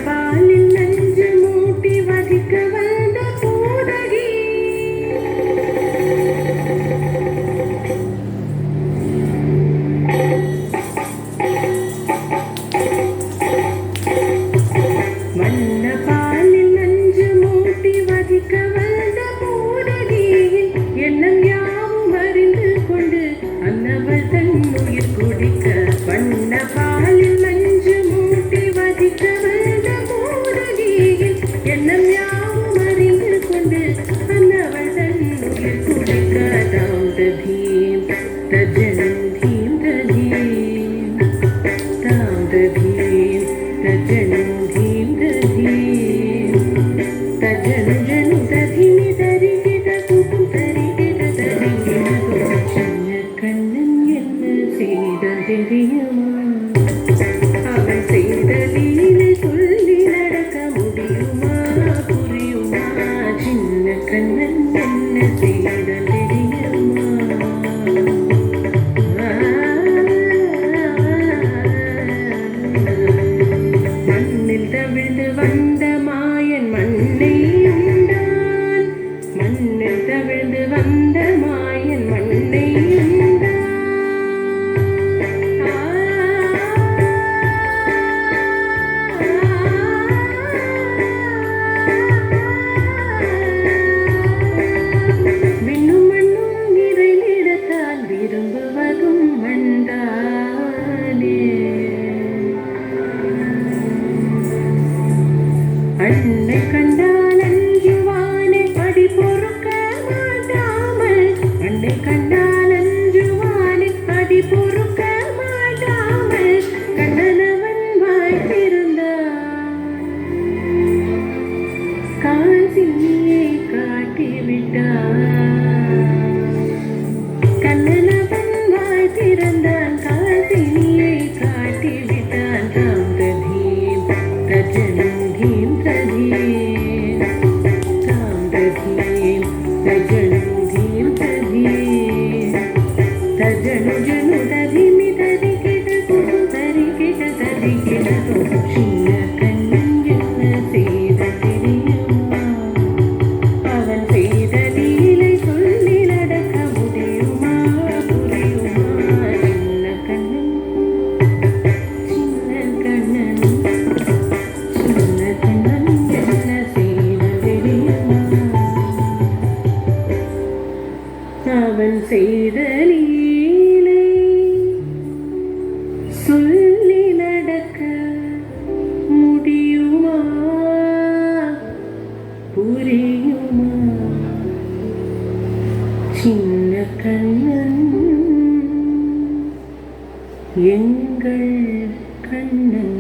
பாலில் நஞ்சு மூட்டி வதிக்க வந்த பூதகி வண்ண பாலில் நஞ்சு மூட்டி வதிக்க வந்த பூதகியில் எண்ணம் யாவும் அறிந்து கொண்டு அன்னவள் தன் உயிர் குடிக்க வண்ண பாலில் நஞ்சு மூட்டி வதிக்க வந்த பூதகியில் எண்ணம் யாவும் அறிந்து கொண்டு அன்னவள் தன் உயிர் குடிக்க தாம் ததீம் தஜனம் தீம் ததீம் தாம் ததீம் தஜனம் தீம் ததீம் தஜனம் ஜனு ததீமி தரிகிட குடும் தரிகிட தரிகிட சின்ன கண்ணன் என்ன செய்தான் தெரியுமா? அவன் செய்த லீலை சொல்லி நடக்க முடியுமா புரியுமா? சின்ன கண்ணன் என்ன செய்தான் தெரியுமா? மண்ணில் தவிழ்ந்து வந்த மாயன் மண்ணை உண்டான். மண்ணில் தவிழ்ந்து வந்த மாயன் மண்ணை உண்டான். விண்ணும் மண்ணும் நிறைந்திடத்தால் விரும்புவதும் மண்தானே. அன்னை கண்டால் அஞ்சுவானே அடி பொறுக்க மாட்டாமல். அன்னை கண்டால் அஞ்சுவானே அடி பொறுக்க மாட்டாமல். கண்ணனவன் வாய்த்திருந்தான் காசியை காட்டிவிட்டான். கண்ணனவன் வாய்த்திருந்தான் காசியை காட்டிவிட்டான். தாம் ததீம் தஜனம் தீம் ததீம் தாம் ததீம் தஜனம் தீம் ததீம் தஜனு ஜனு ததிமி தரிகிட குடு தரிகிட தரிகிட சின்ன கண்ணன் என்ன செய்த தெரியுமா? அவன் செய்த லீலை சொல்லி நடக்க முடியுமா புரியுமா? சின்ன கண்ணன் சின்ன கண்ணன் சின்ன கண்ணன் என்ன செய்த தெரியுமா? அவன் செய்த லீலை சொல்லி நடக்க முடியுமா புரியுமா? சின்ன கண்ணன் எங்கள் கண்ணன்.